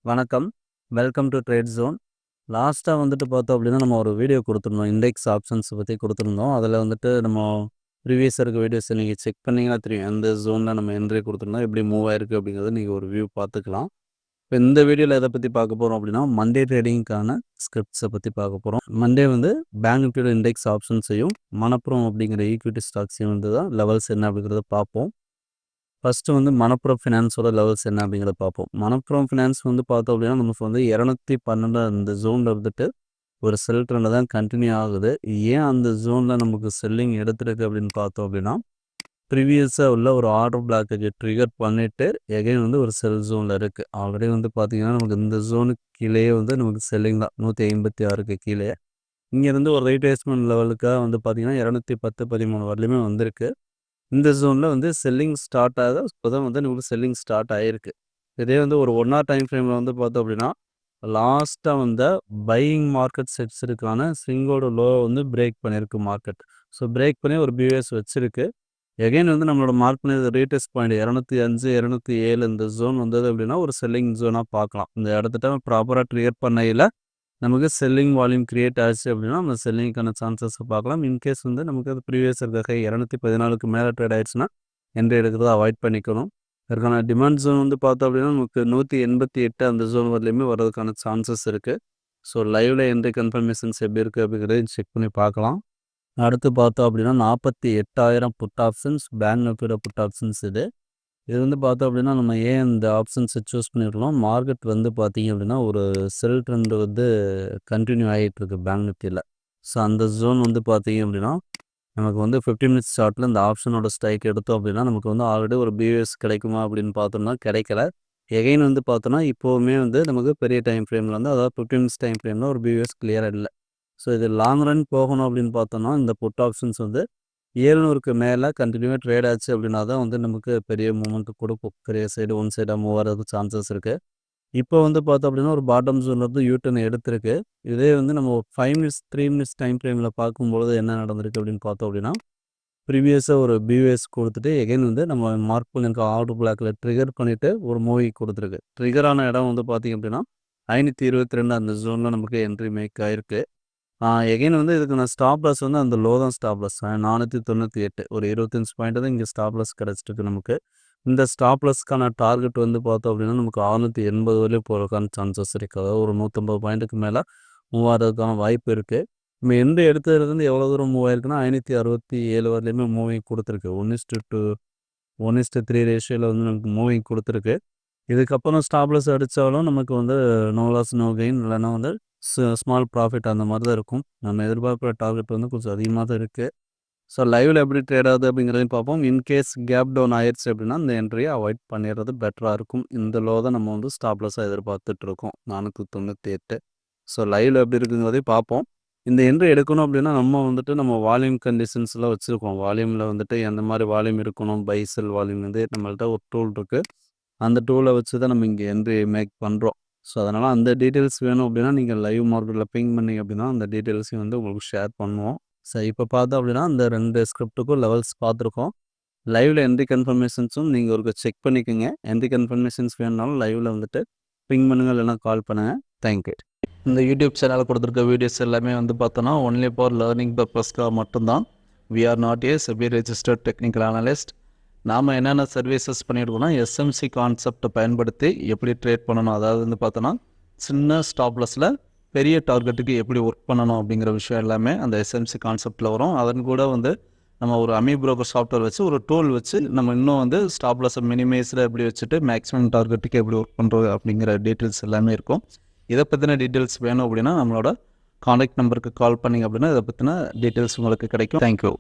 வணக்கம். Welcome to trade zone. லாஸ்ட்டா வந்துட்டு பார்த்தோம் அப்படின்னா, நம்ம ஒரு வீடியோ குடுத்துருந்தோம். இண்டெக்ஸ் ஆப்ஷன்ஸ் பத்தி குடுத்துருந்தோம். அதில வந்துட்டு நம்ம ப்ரீவியஸா இருக்க வீடியோஸ நீங்க செக் பண்ணீங்கன்னா தெரியும். எந்த ஜோன்ல நம்ம என்ட்ரி குடுத்துருந்தோம், எப்படி மூவ் ஆயிருக்கு அப்படிங்கிறத நீங்க ஒரு வியூ பார்த்துக்கலாம். இப்ப இந்த வீடியோல எத பத்தி பார்க்க போறோம் அப்படின்னா, மண்டே ட்ரேடிங்க்கான ஸ்கிரிப்ட்ஸ பத்தி பார்க்க போறோம். மண்டே வந்து பேங்க் நிஃப்டியோட இண்டெக்ஸ் ஆப்ஷன்ஸையும், மணப்புரம் அப்படிங்கிற ஈக்விட்டி ஸ்டாக்ஸையும் வந்து தான் லெவல்ஸ் என்ன அப்படிங்கிறத பார்ப்போம். ஃபர்ஸ்ட்டு வந்து மணப்புரம் ஃபினான்ஸோட லெவல்ஸ் என்ன அப்படிங்கிறத பார்ப்போம். மணப்புரம் ஃபினான்ஸ் வந்து பார்த்தோம் அப்படின்னா, நமக்கு வந்து 212 அந்த ஜோன்ல இருந்துட்டு ஒரு செல் ட்ரெண்ட்ல தான் கன்டின்யூ ஆகுது. ஏன் அந்த ஜோன்ல நமக்கு செல்லிங் எடுத்திருக்கு அப்படின்னு பார்த்தோம் அப்படின்னா, ப்ரீவியஸா உள்ள ஒரு ஆர்டர் பிளாக்கேஜ் ட்ரிகர் பண்ணிட்டு எகைன் வந்து ஒரு செல் ஜோன்ல இருக்கு. ஆல்ரெடி வந்து பார்த்தீங்கன்னா, நமக்கு இந்த ஜோனுக்கு கீழயே வந்து நமக்கு செல்லிங் தான் 156க்கு கீழயே. இங்கேருந்து ஒரு ரீட்ரேஸ்மென்ட் லெவலுக்காக வந்து பார்த்தீங்கன்னா, 210, 13 வரலையுமே வந்திருக்கு. இந்த ஜோன்ல வந்து செல்லிங் ஸ்டார்ட் ஆக இப்போதான் வந்து நமக்கு செல்லிங் ஸ்டார்ட் ஆயிருக்கு. இதே வந்து ஒரு 1 ஹவர் டைம் ஃப்ரேம்ல வந்து பார்த்தோம் அப்படின்னா, லாஸ்ட்டா வந்த பையிங் மார்க்கெட் செட்ஸுக்கான ஸ்விங்கோட லோ வந்து பிரேக் பண்ணியிருக்கு மார்க்கெட். ஸோ பிரேக் பண்ணி ஒரு பிஎஸ் வச்சிருக்கு. எகைன் வந்து நம்மளோட மார்க் பண்ணி ரீடெஸ்ட் பாயிண்ட் 205, 207 இந்த ஜோன் வந்தது அப்படின்னா ஒரு செல்லிங் ஜோனா பார்க்கலாம். இந்த இடத்துட்ட ப்ராப்பரா ட்ரிகர் பண்ணையில நமக்கு செல்லிங் வால்யூம் கிரியேட் ஆச்சு அப்படின்னா, நம்ம செல்லிங்க்கான சான்சஸ பார்க்கலாம். இன்கேஸ் வந்து நமக்கு அது ப்ரீவியஸ் இருக்க ஹை 214க்கு மேல ட்ரேட் ஆயிடுச்சுன்னா, என்ட்ரி எடுக்கிறத அவாய்ட் பண்ணிக்கணும். இதற்கான டிமாண்ட் ஜோன் வந்து பார்த்தோம் அப்படின்னா, நமக்கு 188 அந்த ஜோன் வரலையுமே வர்றதுக்கான சான்சஸ் இருக்கு. ஸோ லைவ்ல என்ட்ரி கன்ஃபர்மேஷன்ஸ் எப்படி இருக்கு அப்படிங்கிறதையும் செக் பண்ணி பார்க்கலாம். அடுத்து பார்த்தோம் அப்படின்னா 48,000 புட் ஆப்ஷன்ஸ், பேங்க் நிஃப்டியோட புட் ஆப்ஷன்ஸ் இது. இது வந்து பார்த்தோம் அப்படின்னா, நம்ம ஏன் இந்த ஆப்ஷன்ஸை சூஸ் பண்ணியிருக்கோம், மார்க்கெட் வந்து பார்த்தீங்க அப்படின்னா, ஒரு செல் ட்ரெண்ட் வந்து கன்டினியூ ஆகிட்டு இருக்கு பேங்க் நிஃப்டியில். ஸோ அந்த ஜோன் வந்து பார்த்தீங்க அப்படின்னா, நமக்கு வந்து 15 மினிட்ஸ் சார்ட்டில் இந்த ஆப்ஷனோட ஸ்ட்ரைக் எடுத்தோம் அப்படின்னா, நமக்கு வந்து ஆல்ரெடி ஒரு பிஎஸ் கிடைக்குமா அப்படின்னு பார்த்தோம்னா கிடைக்கல. எகைன் வந்து பார்த்தோன்னா, இப்போவுமே வந்து நமக்கு பெரிய டைம் ஃப்ரேமில் வந்து அதாவது 15 மினிட்ஸ் டைம் ஃப்ரேமில் ஒரு பிஎஸ் கிளியராக இல்லை. ஸோ இது லாங் ரன் போகணும் அப்படின்னு பார்த்தோம்னா, இந்த புட் ஆப்ஷன்ஸ் வந்து 700க்கு மேலே கண்டினியூவாக ட்ரேட் ஆச்சு அப்படின்னா தான் வந்து நமக்கு பெரிய மூவ்மெண்ட் கொடுக்கும். பெரிய சைடு ஒன் சைடாக மூவ் ஆகிறதுக்கு சான்சஸ் இருக்குது. இப்போ வந்து பார்த்தோம் அப்படின்னா, ஒரு பாட்டம் ஜோன்லேருந்து யூட்டர்ன் எடுத்திருக்கு. இதே வந்து நம்ம 5 மினிட்ஸ் 3 மினிட்ஸ் டைம் ஃப்ரேமில் பார்க்கும்பொழுது என்ன நடந்திருக்கு அப்படின்னு பார்த்தோம் அப்படின்னா, ப்ரீவியஸாக ஒரு பியூஎஸ் கொடுத்துட்டு எகைன் வந்து நம்ம மார்க் பண்ணியிருக்க ஆர்டர் பிளாக்ல ட்ரிகர் பண்ணிவிட்டு ஒரு மூவி கொடுத்துருக்கு. ட்ரிகரான இடம் வந்து பார்த்திங்க அப்படின்னா 522 அந்த ஜோனில் நமக்கு என்ட்ரி மேக் ஆயிருக்கு. எகைன் வந்து இதுக்கு நான் ஸ்டாப் லாஸ் வந்து அந்த லோ தான் ஸ்டாப் லாஸ் 498 ஒரு 25 பாயிண்ட் தான் இங்கே ஸ்டாப் லாஸ் கிடச்சிருக்கு நமக்கு. இந்த ஸ்டாப் லாஸ்க்கான டார்கெட் வந்து பார்த்தோம் அப்படின்னா நமக்கு 680 வரையும் போகிறதுக்கான சான்சஸ் இருக்குது. அதாவது ஒரு 150 பாயிண்ட்டுக்கு மேலே மூவ் ஆகிறதுக்கான வாய்ப்பு இருக்குது. நம்ம எந்த எடுத்ததுலேருந்து எவ்வளோ தூரம் மூவ் ஆயிருக்குன்னா 567 வரலையுமே மூவிங் கொடுத்துருக்கு. 1:2 1:3 ரேஷியோவில் வந்து நமக்கு மூவிங் கொடுத்துருக்கு. இதுக்கப்புறம் ஸ்டாப் லாஸ் அடித்தாலும் நமக்கு வந்து நோ லாஸ் நோ கெயின், இல்லைன்னா வந்து ஸ்மால் ப்ராஃபிட் அந்த மாதிரி தான் இருக்கும். நம்ம எதிர்பார்க்குற டார்கெட் வந்து கொஞ்சம் அதிகமாக தான் இருக்குது. ஸோ லைவில் எப்படி ட்ரேட் ஆகுது அப்படிங்கிறதையும் பார்ப்போம். இன்கேஸ் கேப் டவுன் ஆயிடுச்சு அப்படின்னா இந்த என்ட்ரியை அவாய்ட் பண்ணிடுறது பெட்டராக இருக்கும். இந்த லோ தான் நம்ம வந்து ஸ்டாப் லாஸாக எதிர்பார்த்துட்டு இருக்கோம் 498. ஸோ லைவில் எப்படி இருக்குங்கிறதையும் பார்ப்போம். இந்த என்ட்ரி எடுக்கணும் அப்படின்னா நம்ம வந்துட்டு நம்ம வால்யூம் கண்டிஷன்ஸ்லாம் வச்சுருக்கோம். வால்யூமில் வந்துட்டு எந்த மாதிரி வால்யூம் இருக்கணும், பை செல் வால்யூம் வந்து நம்மள்ட்ட ஒரு டூல் இருக்குது. அந்த டூலை வச்சு தான் நம்ம இங்கே என்ட்ரி மேக் பண்ணுறோம். ஸோ அதனால் அந்த டீட்டெயில்ஸ் வேணும் அப்படின்னா நீங்கள் லைவ் மார்க்கெட்டில் பிங் பண்ணிங்க அப்படின்னா அந்த டீட்டெயில்ஸையும் வந்து உங்களுக்கு ஷேர் பண்ணுவோம். சரி, இப்போ பார்த்தோம் அப்படின்னா அந்த 2 ஸ்கிரிப்ட்டுக்கும் லெவல்ஸ் பார்த்துருக்கோம். லைவில் என்ட்ரி கன்ஃபர்மேஷன்ஸும் நீங்கள் ஒரு செக் பண்ணிக்கோங்க. என்ட்ரி கன்ஃபர்மேஷன்ஸ் வேணுனாலும் லைவில் வந்துட்டு பிங் பண்ணுங்கள், இல்லைனா கால் பண்ணுங்கள். தேங்க்யூ. இந்த யூடியூப் சேனலில் கொடுத்துருக்க வீடியோஸ் எல்லாமே வந்து பார்த்தோன்னா ஒன்லி ஃபார் லேர்னிங் பர்பஸ்க்காக மட்டும்தான். We are not a SEBI registered technical analyst. நாம் என்னென்ன சர்வீசஸ் பண்ணியிருக்கோம்னா எஸ்எம்சி கான்செப்டை பயன்படுத்தி எப்படி ட்ரேட் பண்ணணும், அதாவது வந்து பார்த்தோன்னா சின்ன ஸ்டாப்லஸில் பெரிய டார்கெட்டுக்கு எப்படி ஒர்க் பண்ணணும் அப்படிங்கிற விஷயம் எல்லாமே அந்த எஸ்எம்சி கான்செப்டில் வரும். அதன் கூட வந்து நம்ம ஒரு அமி புரோக்கர் சாஃப்ட்வேர் வச்சு ஒரு டூல் வச்சு நம்ம இன்னும் வந்து ஸ்டாப்லஸை மினிமைஸில் எப்படி வச்சுட்டு மேக்ஸிமம் டார்கெட்டுக்கு எப்படி ஒர்க் பண்ணுறது அப்படிங்கிற டீட்டெயில்ஸ் எல்லாமே இருக்கும். இதை பற்றின டீட்டெயில்ஸ் வேணும் அப்படின்னா நம்மளோட கான்டாக்ட் நம்பருக்கு கால் பண்ணிங்க அப்படின்னா இதை பற்றின டீட்டெயில்ஸ் உங்களுக்கு கிடைக்கும். தேங்க்யூ.